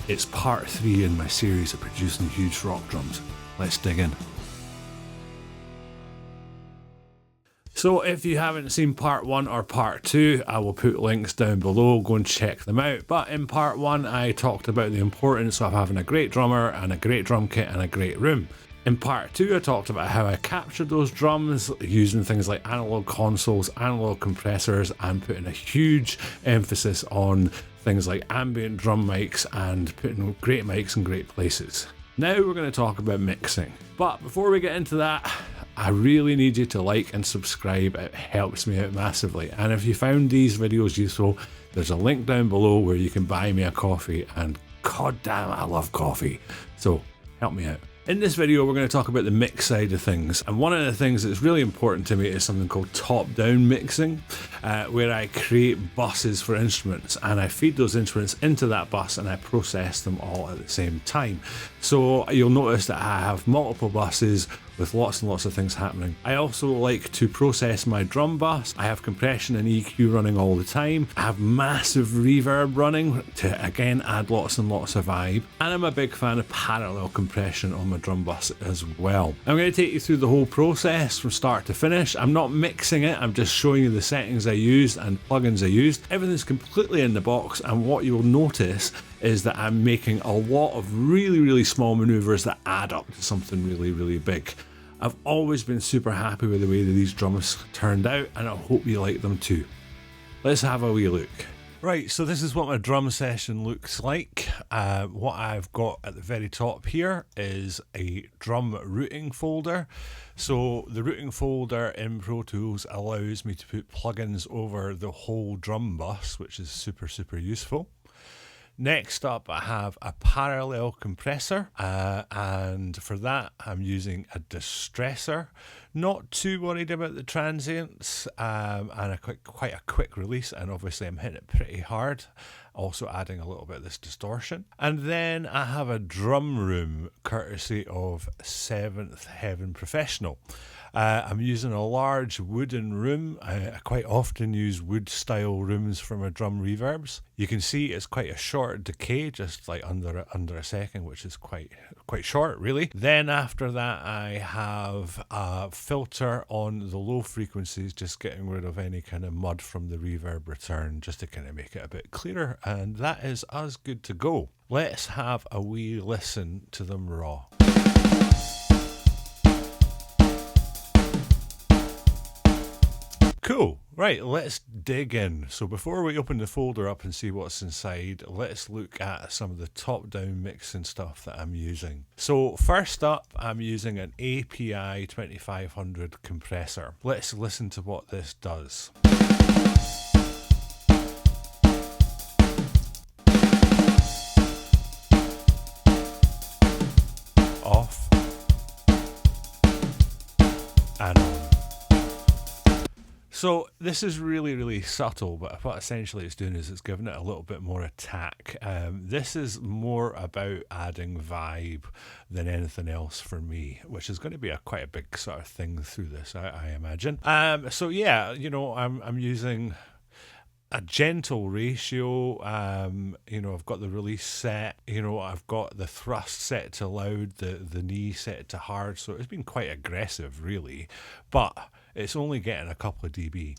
It's part 3 in my series of producing huge rock drums. Let's dig in. So if you haven't seen part 1 or part 2, I will put links down below, go and check them out. But in part 1, I talked about the importance of having a great drummer and a great drum kit and a great room. In part 2, I talked about how I captured those drums using things like analog consoles, analog compressors, and putting a huge emphasis on things like ambient drum mics and putting great mics in great places. Now we're going to talk about mixing. But before we get into that, I really need you to like and subscribe. It helps me out massively. And if you found these videos useful, there's a link down below where you can buy me a coffee, and god damn, I love coffee. So help me out. In this video, we're going to talk about the mix side of things, and one of the things that's really important to me is something called top-down mixing, where I create buses for instruments and I feed those instruments into that bus and I process them all at the same time. So you'll notice that I have multiple buses with lots and lots of things happening. I also like to process my drum bus. I have compression and EQ running all the time. I have massive reverb running to again add lots and lots of vibe. And I'm a big fan of parallel compression on my drum bus as well. I'm going to take you through the whole process from start to finish. I'm not mixing it, I'm just showing you the settings I used and plugins I used. Everything's completely in the box, and what you will notice is that I'm making a lot of really small maneuvers that add up to something really big. I've always been super happy with the way that these drums turned out, and I hope you like them too. Let's have a wee look. Right, so this is what my drum session looks like. What I've got at the very top here is a drum routing folder. So the routing folder in Pro Tools allows me to put plugins over the whole drum bus, which is super useful. Next up, I have a parallel compressor, and for that I'm using a distressor. Not too worried about the transients, and quite a quick release, and obviously I'm hitting it pretty hard, also adding a little bit of this distortion. And then I have a drum room courtesy of Seventh Heaven Professional. I'm using a large wooden room. I quite often use wood style rooms for my drum reverbs. You can see it's quite a short decay, just like under a second, which is quite short really. Then after that I have a filter on the low frequencies, just getting rid of any kind of mud from the reverb return, just to kind of make it a bit clearer, and that is us good to go. Let's have a wee listen to them raw. Cool. Right, let's dig in. So before we open the folder up and see what's inside, let's look at some of the top-down mixing stuff that I'm using. So first up, I'm using an API 2500 compressor. Let's listen to what this does. Off and on. So this is really subtle, but what essentially it's doing is it's giving it a little bit more attack. This is more about adding vibe than anything else for me, which is going to be quite a big sort of thing through this, I imagine. So yeah, you know, I'm using a gentle ratio. You know, I've got the release set, you know, I've got the thrust set to loud, the knee set to hard, so it's been quite aggressive really, but it's only getting a couple of dB.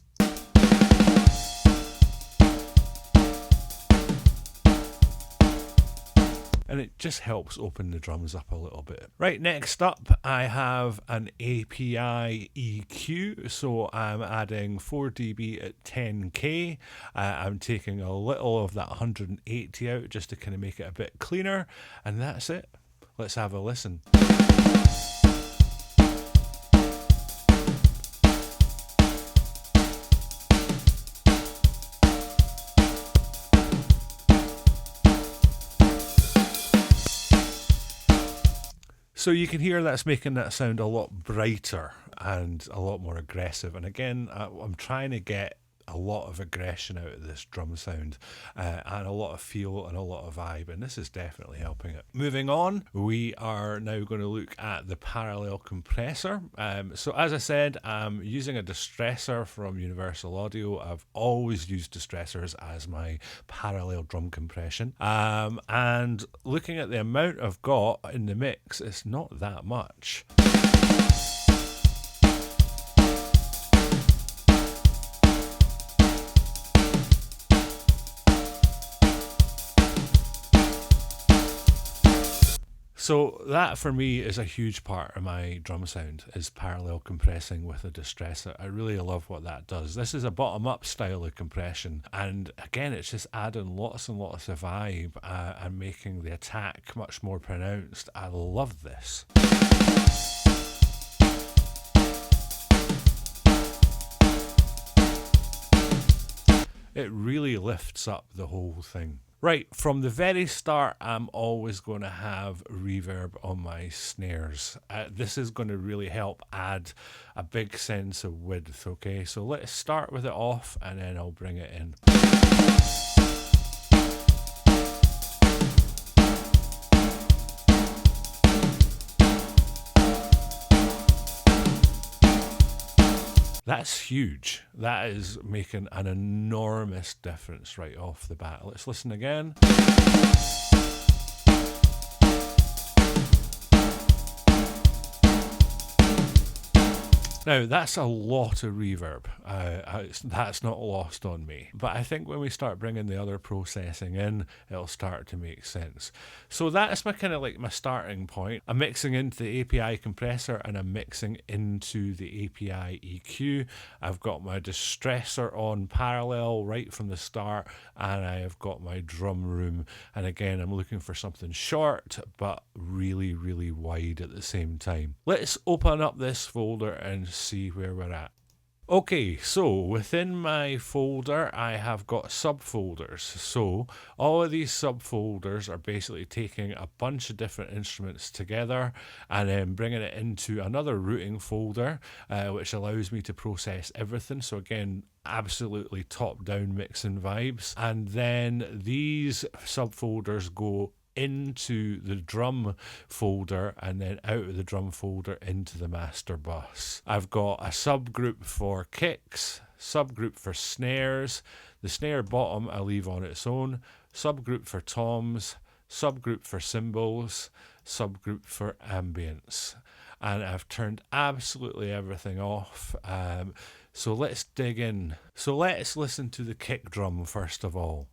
And it just helps open the drums up a little bit. Right, next up I have an API EQ, so I'm adding 4 dB at 10k. I'm taking a little of that 180 out just to kind of make it a bit cleaner, and that's it. Let's have a listen. So you can hear that's making that sound a lot brighter and a lot more aggressive. And again, I'm trying to get a lot of aggression out of this drum sound, and a lot of feel and a lot of vibe, and this is definitely helping it. Moving on, we are now going to look at the parallel compressor. So as I said, I'm using a distressor from Universal Audio. I've always used distressors as my parallel drum compression, and looking at the amount I've got in the mix, it's not that much. So that for me is a huge part of my drum sound, is parallel compressing with a distressor. I really love what that does. This is a bottom-up style of compression, and again, it's just adding lots and lots of vibe and making the attack much more pronounced. I love this. It really lifts up the whole thing. Right, from the very start, I'm always going to have reverb on my snares. This is going to really help add a big sense of width, okay? So let's start with it off and then I'll bring it in. That's huge. That is making an enormous difference right off the bat. Let's listen again. Now, that's a lot of reverb. That's not lost on me. But I think when we start bringing the other processing in, it'll start to make sense. So that's my kind of like my starting point. I'm mixing into the API compressor and I'm mixing into the API EQ. I've got my distressor on parallel right from the start, and I have got my drum room. And again, I'm looking for something short, but really, really wide at the same time. Let's open up this folder and see where we're at. Okay, so within my folder I have got subfolders. So all of these subfolders are basically taking a bunch of different instruments together and then bringing it into another routing folder, which allows me to process everything. So again, absolutely top-down mixing vibes. And then these subfolders go into the drum folder and then out of the drum folder into the master bus. I've got a subgroup for kicks, subgroup for snares, the snare bottom I leave on its own, subgroup for toms, subgroup for cymbals, subgroup for ambience. And I've turned absolutely everything off. So let's dig in. So let's listen to the kick drum first of all.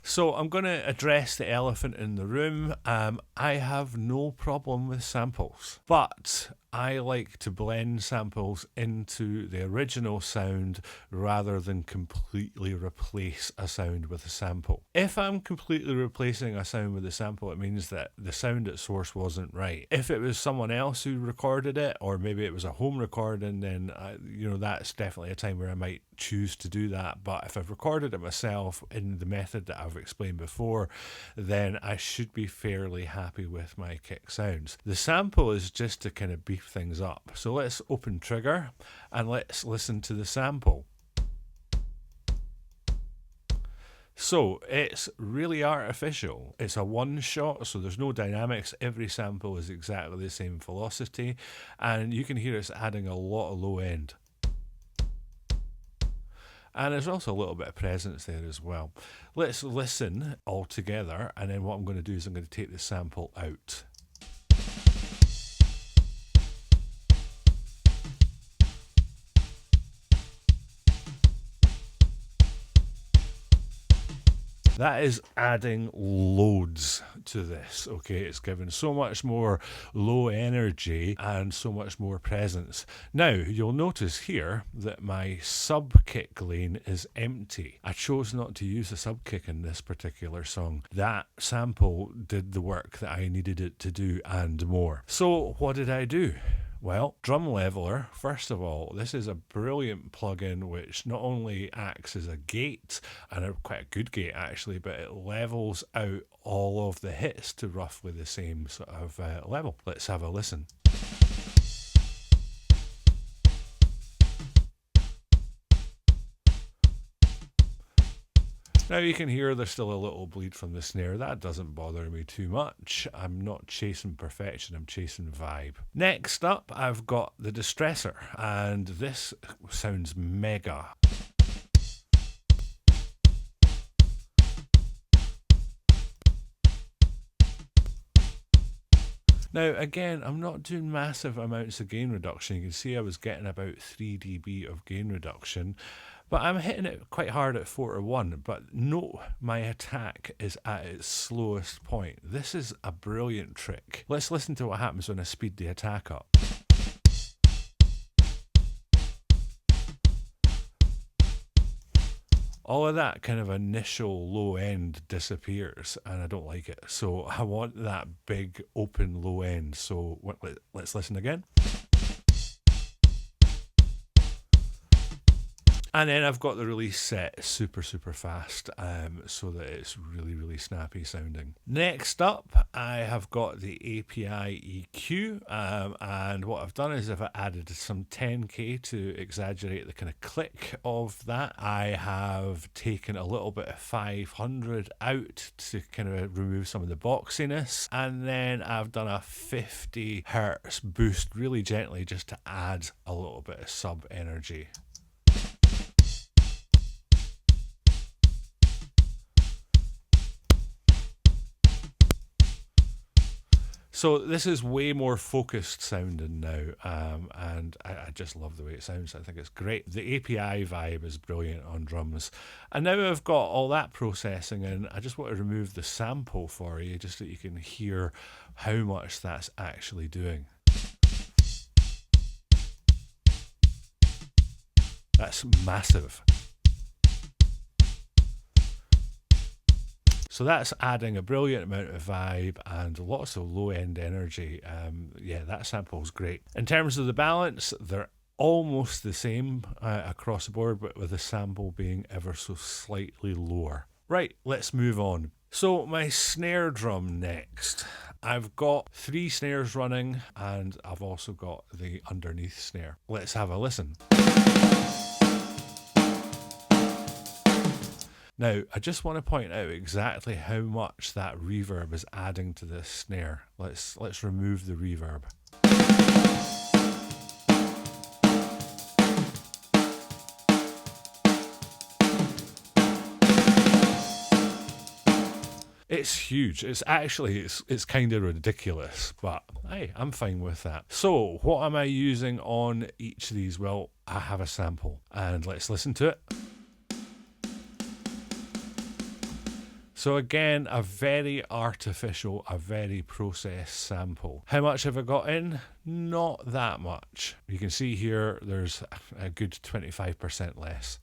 So I'm going to address the elephant in the room. I have no problem with samples, but I like to blend samples into the original sound rather than completely replace a sound with a sample. If I'm completely replacing a sound with a sample, it means that the sound at source wasn't right. If it was someone else who recorded it, or maybe it was a home recording, then that's definitely a time where I might choose to do that. But if I've recorded it myself in the method that I've explained before, then I should be fairly happy with my kick sounds. The sample is just to kind of beef things up. So let's open Trigger and let's listen to the sample. So it's really artificial. It's a one shot, so there's no dynamics. Every sample is exactly the same velocity, and you can hear it's adding a lot of low end. And there's also a little bit of presence there as well. Let's listen all together, and then what I'm going to do is I'm going to take the sample out. That is adding loads to this, okay? It's giving so much more low energy and so much more presence. Now, you'll notice here that my sub-kick lane is empty. I chose not to use a sub-kick in this particular song. That sample did the work that I needed it to do and more. So what did I do? Well, Drum Leveler, first of all, this is a brilliant plugin which not only acts as a gate, and quite a good gate actually, but it levels out all of the hits to roughly the same sort of level. Let's have a listen. Now you can hear there's still a little bleed from the snare. That doesn't bother me too much. I'm not chasing perfection, I'm chasing vibe. Next up, I've got the distressor, and this sounds mega. Now, again, I'm not doing massive amounts of gain reduction. You can see I was getting about 3 dB of gain reduction, but I'm hitting it quite hard at 4 to 1. But note, my attack is at its slowest point. This is a brilliant trick. Let's listen to what happens when I speed the attack up. All of that kind of initial low end disappears, and I don't like it. So I want that big open low end. So let's listen again. And then I've got the release set super fast, so that it's really snappy sounding. Next up, I have got the API EQ, and what I've done is I've added some 10k to exaggerate the kind of click of that. I have taken a little bit of 500 out to kind of remove some of the boxiness, and then I've done a 50 hertz boost really gently just to add a little bit of sub energy. So this is way more focused sounding now, and I just love the way it sounds. I think it's great. The API vibe is brilliant on drums. And now I've got all that processing in, I just want to remove the sample for you, just so you can hear how much that's actually doing. That's massive. So that's adding a brilliant amount of vibe and lots of low-end energy. Yeah, that sample's great. In terms of the balance, they're almost the same across the board, but with the sample being ever so slightly lower. Right, let's move on. So my snare drum next. I've got 3 snares running, and I've also got the underneath snare. Let's have a listen. Now, I just want to point out exactly how much that reverb is adding to this snare. Let's remove the reverb. It's huge. It's kind of ridiculous, but hey, I'm fine with that. So, what am I using on each of these? Well, I have a sample, and let's listen to it. So again, a very artificial, a very processed sample. How much have I got in? Not that much. You can see here there's a good 25% less.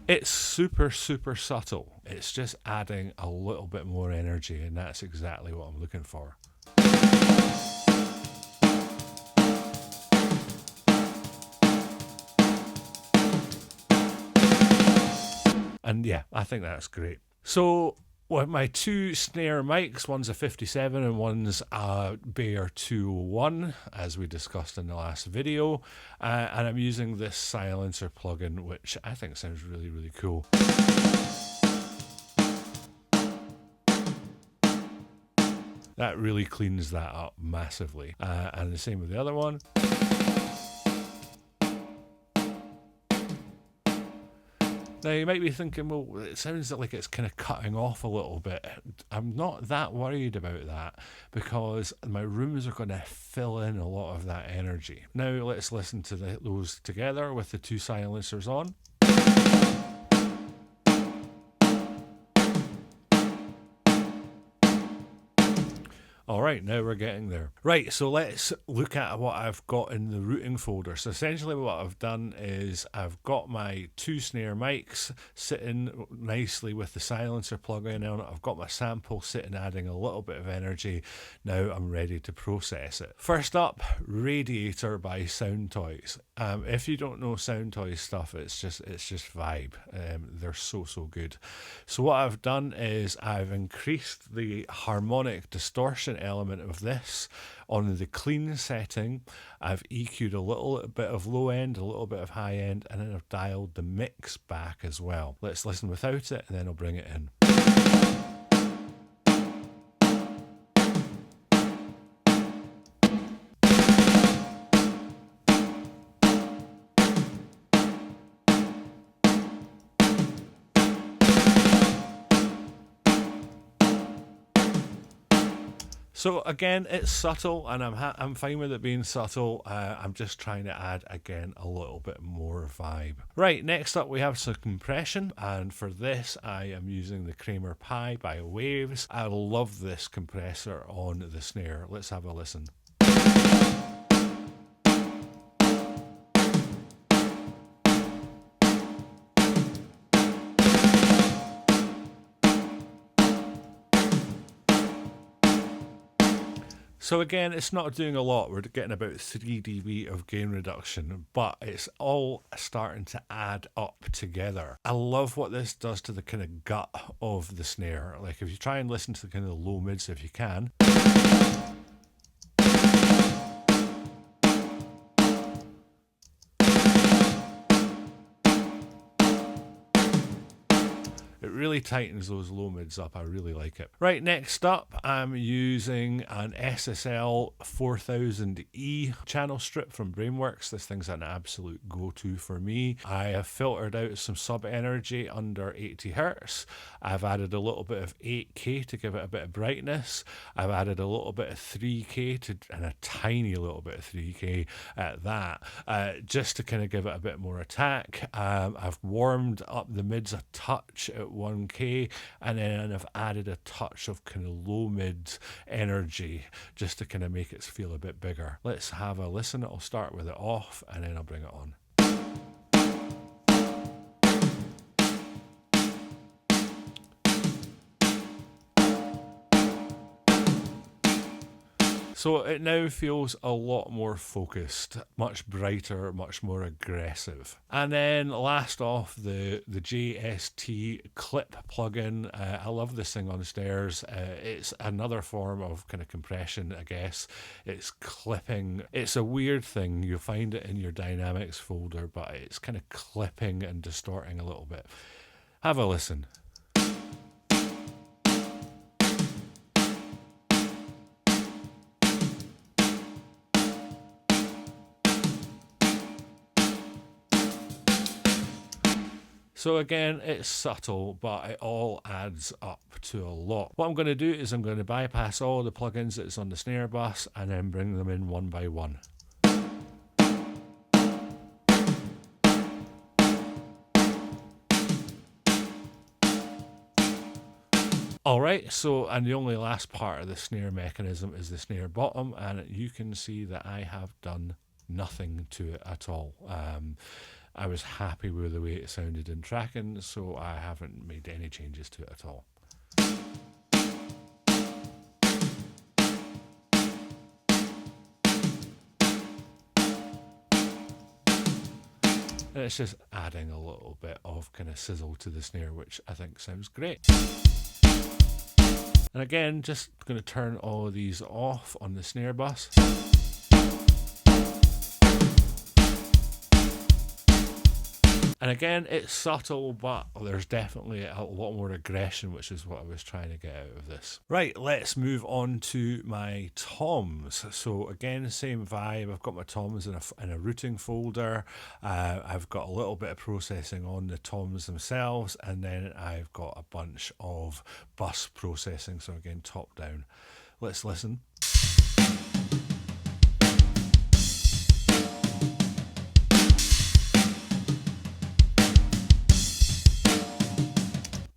It's super subtle. It's just adding a little bit more energy, and that's exactly what I'm looking for. And yeah, I think that's great. So with my 2 snare mics, one's a 57 and one's a Bear 201, as we discussed in the last video. And I'm using this silencer plugin, which I think sounds really cool. That really cleans that up massively. And the same with the other one. Now, you might be thinking, well, it sounds like it's kind of cutting off a little bit. I'm not that worried about that because my rooms are going to fill in a lot of that energy. Now, let's listen to those together with the 2 silencers on. All right, now we're getting there. Right, so let's look at what I've got in the routing folder. So essentially what I've done is I've got my 2 snare mics sitting nicely with the silencer plug-in on it. I've got my sample sitting, adding a little bit of energy. Now I'm ready to process it. First up, Radiator by Sound Toys. If you don't know Sound Toys stuff, it's just vibe. They're so good. So what I've done is I've increased the harmonic distortion important element of this. On the clean setting, I've EQ'd a little bit of low end, a little bit of high end, and then I've dialed the mix back as well. Let's listen without it, and then I'll bring it in. So again, it's subtle, and I'm fine with it being subtle. I'm just trying to add, again, a little bit more vibe. Right, next up we have some compression, and for this I am using the Kramer Pi by Waves. I love this compressor on the snare. Let's have a listen. So again, it's not doing a lot. We're getting about 3 dB of gain reduction, but it's all starting to add up together. I love what this does to the kind of gut of the snare. Like if you try and listen to the kind of low mids if you can. It really tightens those low mids up. I really like it. Right, next up, I'm using an SSL 4000E channel strip from Brainworks. This thing's an absolute go-to for me. I have filtered out some sub energy under 80 Hertz. I've added a little bit of 8K to give it a bit of brightness. I've added a little bit of 3K and a tiny little bit of 3K at that, just to kind of give it a bit more attack. I've warmed up the mids a touch at 1K, and then I've added a touch of kind of low mid energy just to kind of make it feel a bit bigger. Let's have a listen. I'll start with it off and then I'll bring it on. So it now feels a lot more focused, much brighter, much more aggressive. And then last off, the JST clip plugin. I love this thing on stairs. It's another form of kind of compression, I guess. It's clipping. It's a weird thing. You'll find it in your dynamics folder, but it's kind of clipping and distorting a little bit. Have a listen. So again, it's subtle, but it all adds up to a lot. What I'm going to do is I'm going to bypass all the plugins that's on the snare bus and then bring them in one by one. Alright, so and the only last part of the snare mechanism is the snare bottom, and you can see that I have done nothing to it at all. I was happy with the way it sounded in tracking, so I haven't made any changes to it at all. And it's just adding a little bit of kind of sizzle to the snare, which I think sounds great. And again, just going to turn all of these off on the snare bus. And again, it's subtle, but there's definitely a lot more aggression, which is what I was trying to get out of this. Right, let's move on to my toms. So again, same vibe. I've got my toms in a routing folder. I've got a little bit of processing on the toms themselves, and then I've got a bunch of bus processing. So again, top down. Let's listen.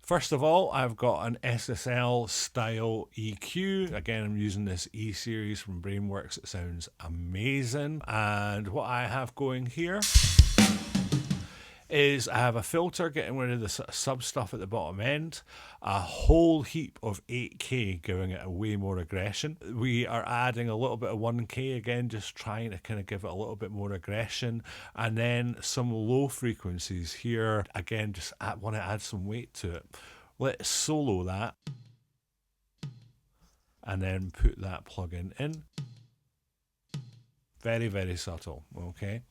First of all, I've got an SSL style EQ. Again, I'm using this E series from Brainworks. It sounds amazing. And what I have going here is I have a filter getting rid of the sub stuff at the bottom end, a whole heap of 8K giving it a way more aggression. We are adding a little bit of 1K again, just trying to kind of give it a little bit more aggression, and then some low frequencies here. Again, just want to add some weight to it. Let's solo that. and then put that plugin in. Very, very subtle, okay?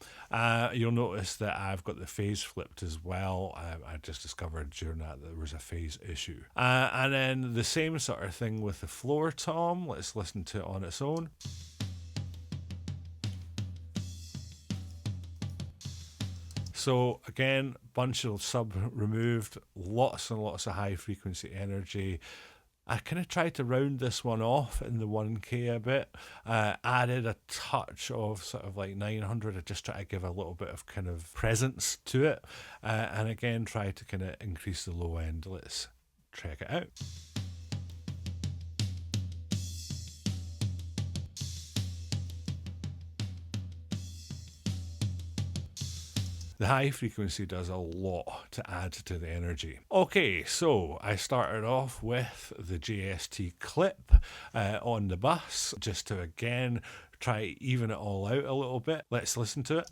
You'll notice that I've got the phase flipped as well. I just discovered during that there was a phase issue. And then the same sort of thing with the floor tom. Let's listen to it on its own. So again, bunch of sub removed, lots and lots of high frequency energy. I kind of tried to round this one off in the 1K a bit, added a touch of sort of like 900 to just try to give a little bit of kind of presence to it, and again try to kind of increase the low end. Let's check it out. The high frequency does a lot to add to the energy. Okay, so I started off with the JST clip on the bus, just to again try to even it all out a little bit. Let's listen to it.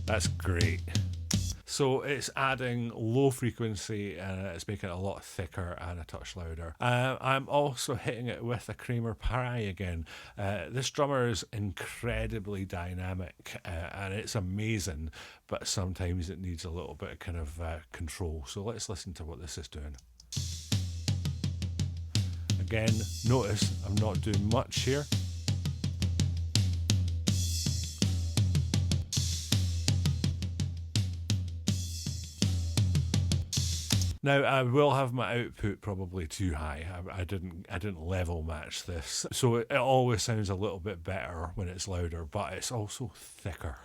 That's great. So it's adding low frequency and it's making it a lot thicker and a touch louder. I'm also hitting it with a Mica Paris again. This drummer is incredibly dynamic and it's amazing, but sometimes it needs a little bit of kind of control. So let's listen to what this is doing. Again, notice I'm not doing much here. Now I will have my output probably too high. I didn't level match this, so it always sounds a little bit better when it's louder, but it's also thicker.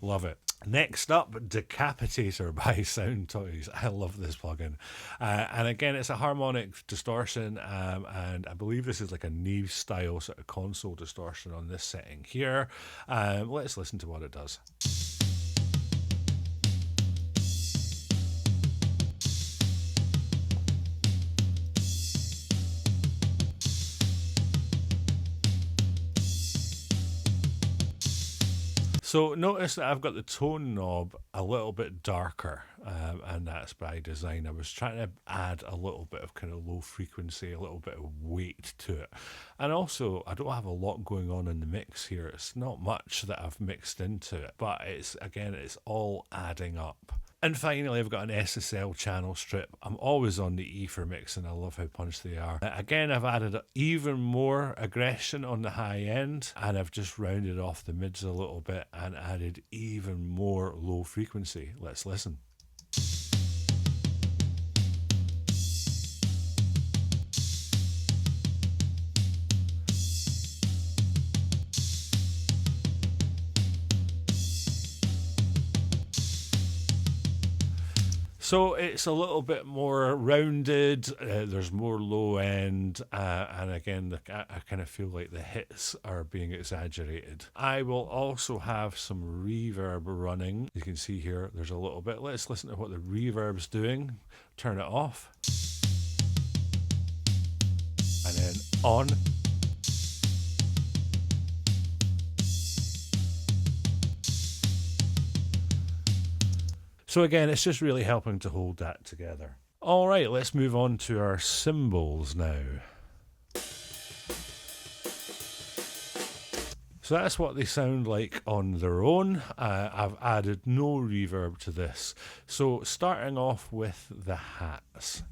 Love it. Next up, Decapitator by Sound Toys. I love this plugin. And again, it's a harmonic distortion, and I believe this is like a Neve style sort of console distortion on this setting here. Let's listen to what it does. So notice that I've got the tone knob a little bit darker, and that's by design. I was trying to add a little bit of kind of low frequency, a little bit of weight to it. And also, I don't have a lot going on in the mix here. It's not much that I've mixed into it, but it's all adding up. And finally, I've got an SSL channel strip. I'm always on the E for mixing. I love how punched they are. Again, I've added even more aggression on the high end, and I've just rounded off the mids a little bit and added even more low frequency. Let's listen. So it's a little bit more rounded, there's more low end, and again, I kind of feel like the hits are being exaggerated. I will also have some reverb running. You can see here, there's a little bit. Let's listen to what the reverb's doing. Turn it off. And then on. So again, it's just really helping to hold that together. All right, let's move on to our cymbals now. So that's what they sound like on their own. I've added no reverb to this. So starting off with the hats.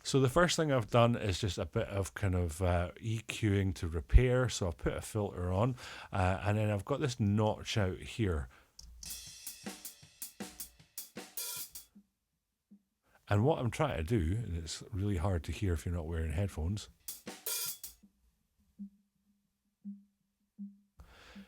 So the first thing I've done is just a bit of kind of EQing to repair. So I've put a filter on, and then I've got this notch out here. And what I'm trying to do, and it's really hard to hear if you're not wearing headphones,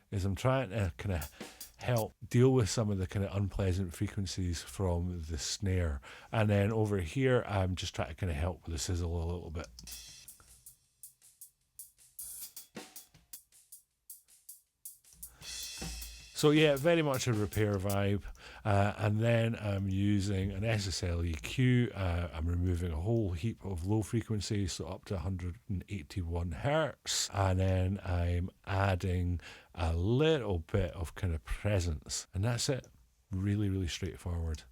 is I'm trying to kind of help deal with some of the kind of unpleasant frequencies from the snare. And then over here, I'm just trying to kind of help with the sizzle a little bit. So yeah, very much a repair vibe. And then I'm using an SSL EQ. I'm removing a whole heap of low frequencies, so up to 181 hertz. And then I'm adding a little bit of kind of presence. And that's it. Really, really straightforward.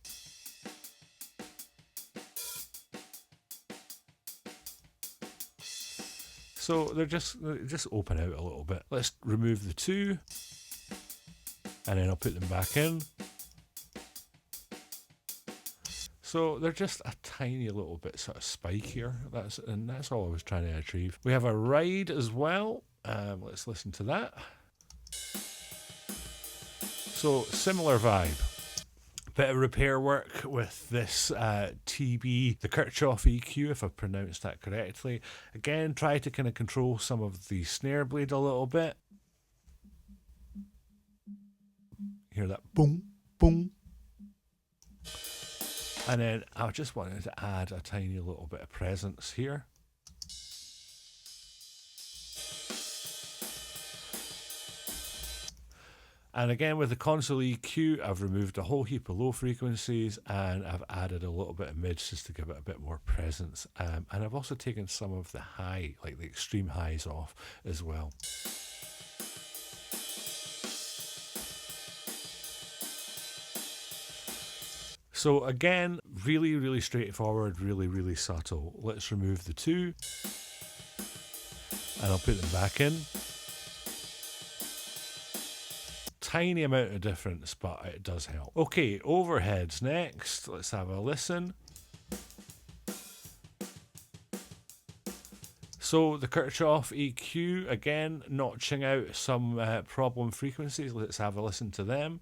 So they're just open out a little bit. Let's remove the two, and then I'll put them back in. So they're just a tiny little bit sort of spikier. That's all I was trying to achieve. We have a ride as well. Let's listen to that. So similar vibe. Bit of repair work with this TB, the Kirchhoff EQ, if I've pronounced that correctly. Again, try to kind of control some of the snare blade a little bit. Hear that boom, boom. And then I just wanted to add a tiny little bit of presence here. And again, with the console EQ, I've removed a whole heap of low frequencies and I've added a little bit of mids just to give it a bit more presence. And I've also taken some of the high, like the extreme highs off as well. So again, really, really straightforward, really, really subtle. Let's remove the two and I'll put them back in. Tiny amount of difference, but it does help. Okay, overheads next. Let's have a listen. So the Kirchhoff EQ, again, notching out some problem frequencies. Let's have a listen to them.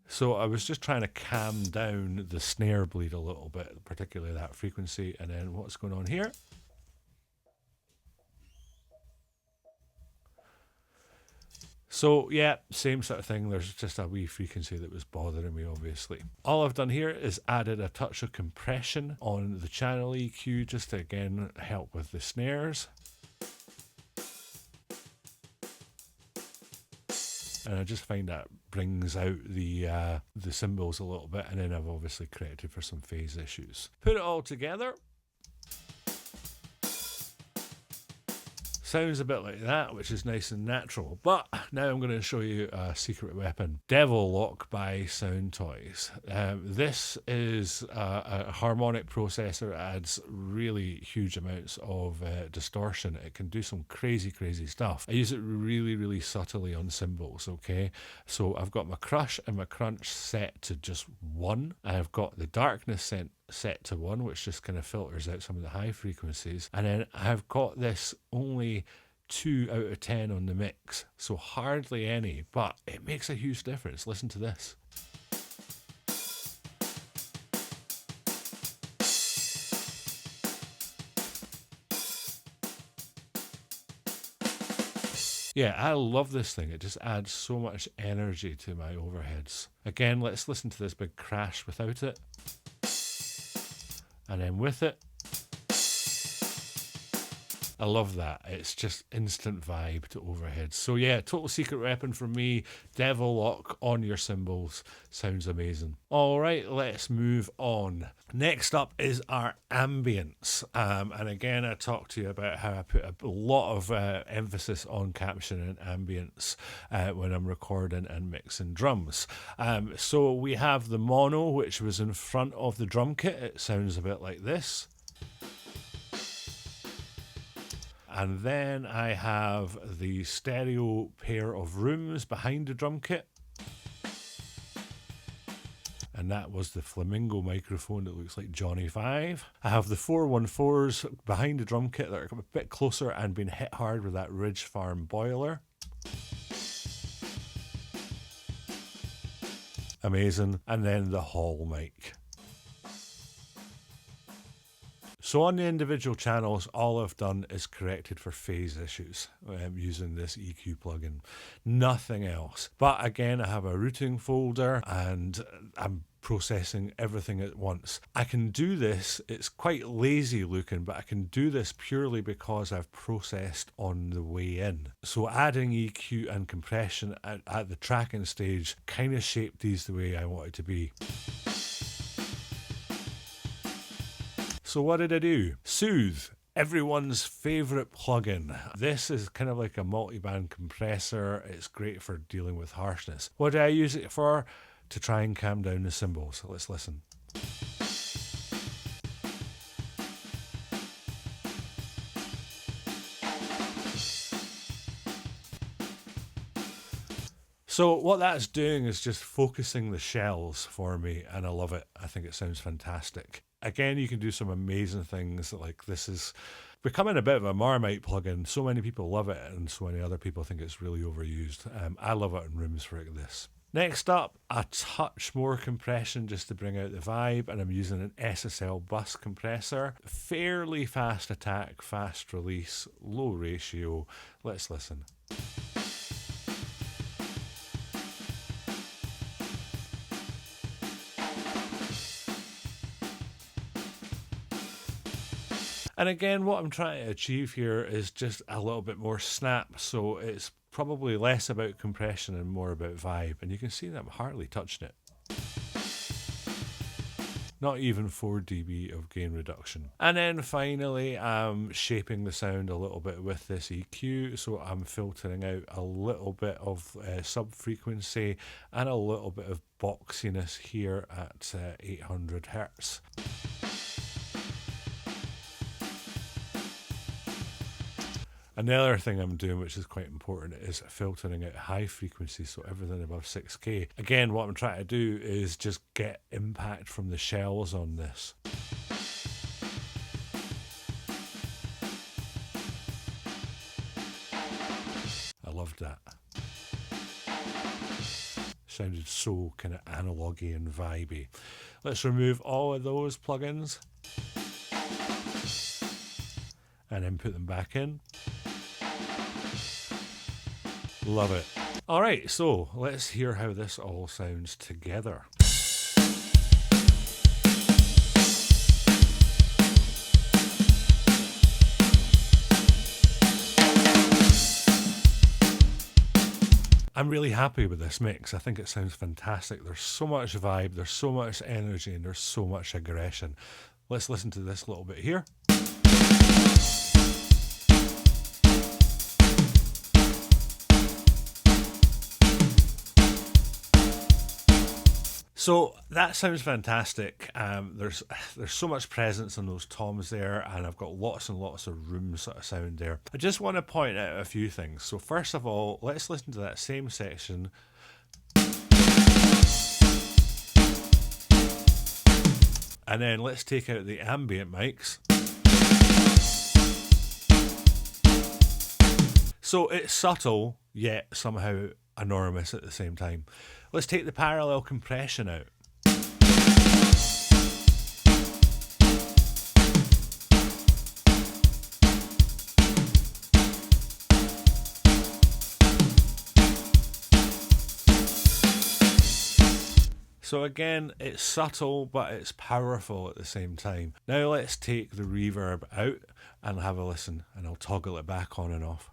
So I was just trying to calm down the snare bleed a little bit, particularly that frequency. And then what's going on here? So yeah, same sort of thing. There's just a wee frequency that was bothering me, obviously. All I've done here is added a touch of compression on the channel EQ just to, again, help with the snares. And I just find that brings out the cymbals a little bit, and then I've obviously corrected for some phase issues. Put it all together. Sounds a bit like that, which is nice and natural. But now I'm going to show you a secret weapon. Devil Lock by Sound Toys. This is a harmonic processor. It adds really huge amounts of distortion. It can do some crazy, crazy stuff. I use it really, really subtly on cymbals, okay? So I've got my crush and my crunch set to just 1. I've got the darkness set to 1, which just kind of filters out some of the high frequencies. And then I've got this only 2 out of 10 on the mix, so hardly any, but it makes a huge difference. Listen to this. Yeah, I love this thing. It just adds so much energy to my overheads. Again, let's listen to this big crash without it. And then with it, I love that. It's just instant vibe to overheads. So yeah, total secret weapon from me. Devil Lock on your cymbals. Sounds amazing. All right, let's move on. Next up is our ambience. And again, I talked to you about how I put a lot of emphasis on capturing ambience when I'm recording and mixing drums. So we have the mono, which was in front of the drum kit. It sounds a bit like this. And then I have the stereo pair of rooms behind the drum kit. And that was the flamingo microphone that looks like Johnny 5. I have the 414s behind the drum kit that are a bit closer and been hit hard with that Ridge Farm boiler. Amazing. And then the hall mic. So on the individual channels, all I've done is corrected for phase issues using this EQ plugin. Nothing else. But again, I have a routing folder and I'm processing everything at once. I can do this, it's quite lazy looking, but I can do this purely because I've processed on the way in. So adding EQ and compression at the tracking stage kind of shaped these the way I want it to be. So what did I do? Soothe. Everyone's favourite plugin. This is kind of like a multi-band compressor. It's great for dealing with harshness. What do I use it for? To try and calm down the cymbals. Let's listen. So what that's doing is just focusing the shells for me, and I love it. I think it sounds fantastic. Again, you can do some amazing things. Like, this is becoming a bit of a Marmite plugin. So many people love it, and so many other people think it's really overused. I love it in rooms like this. Next up, a touch more compression just to bring out the vibe, and I'm using an SSL bus compressor. Fairly fast attack, fast release, low ratio. Let's listen. And again, what I'm trying to achieve here is just a little bit more snap, so it's probably less about compression and more about vibe. And you can see that I'm hardly touching it. Not even 4 dB of gain reduction. And then finally, I'm shaping the sound a little bit with this EQ, so I'm filtering out a little bit of sub-frequency and a little bit of boxiness here at 800 Hertz. Another thing I'm doing, which is quite important, is filtering out high frequency, so everything above 6K. Again, what I'm trying to do is just get impact from the shells on this. I loved that. Sounded so kind of analogy and vibey. Let's remove all of those plugins and then put them back in. Love it. All right, so let's hear how this all sounds together. I'm really happy with this mix. I think it sounds fantastic. There's so much vibe, there's so much energy, and there's so much aggression. Let's listen to this a little bit here. So that sounds fantastic. There's so much presence in those toms there, and I've got lots and lots of room sort of sound there. I just want to point out a few things. So first of all, let's listen to that same section. And then let's take out the ambient mics. So it's subtle, yet somehow enormous at the same time. Let's take the parallel compression out. So again, it's subtle, but it's powerful at the same time. Now let's take the reverb out and have a listen, and I'll toggle it back on and off.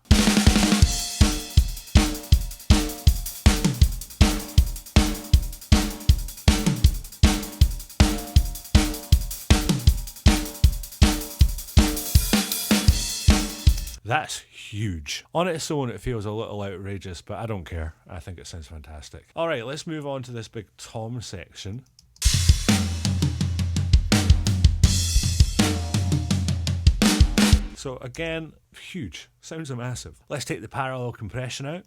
That's huge. On its own, it feels a little outrageous, but I don't care. I think it sounds fantastic. All right, let's move on to this big tom section. So again, huge. Sounds massive. Let's take the parallel compression out.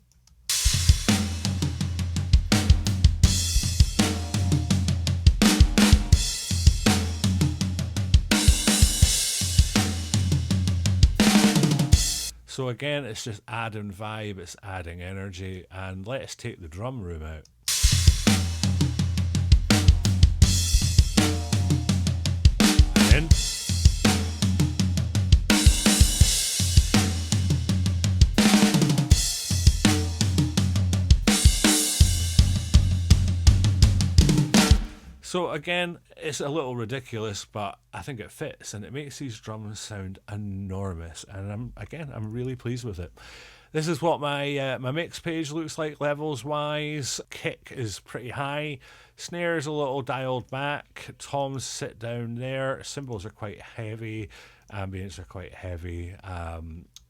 So again, it's just adding vibe, it's adding energy, and let's take the drum room out. And in. So again, it's a little ridiculous, but I think it fits and it makes these drums sound enormous. And I'm really pleased with it. This is what my mix page looks like levels wise. Kick is pretty high. Snares a little dialed back. Toms sit down there. Cymbals are quite heavy. Ambients are quite heavy.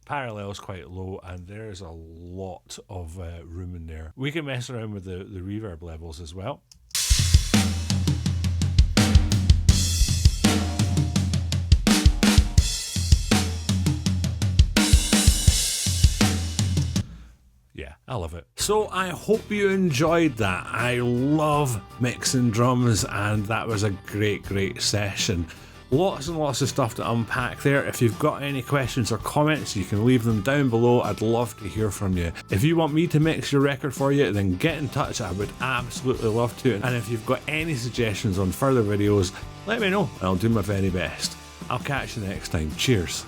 Parallels quite low, and there's a lot of room in there. We can mess around with the reverb levels as well. Yeah, I love it. So I hope you enjoyed that. I love mixing drums, and that was a great session. Lots and lots of stuff to unpack there. If you've got any questions or comments, you can leave them down below. I'd love to hear from you. If you want me to mix your record for you, then get in touch. I would absolutely love to. And if you've got any suggestions on further videos, let me know and I'll do my very best. I'll catch you next time. Cheers.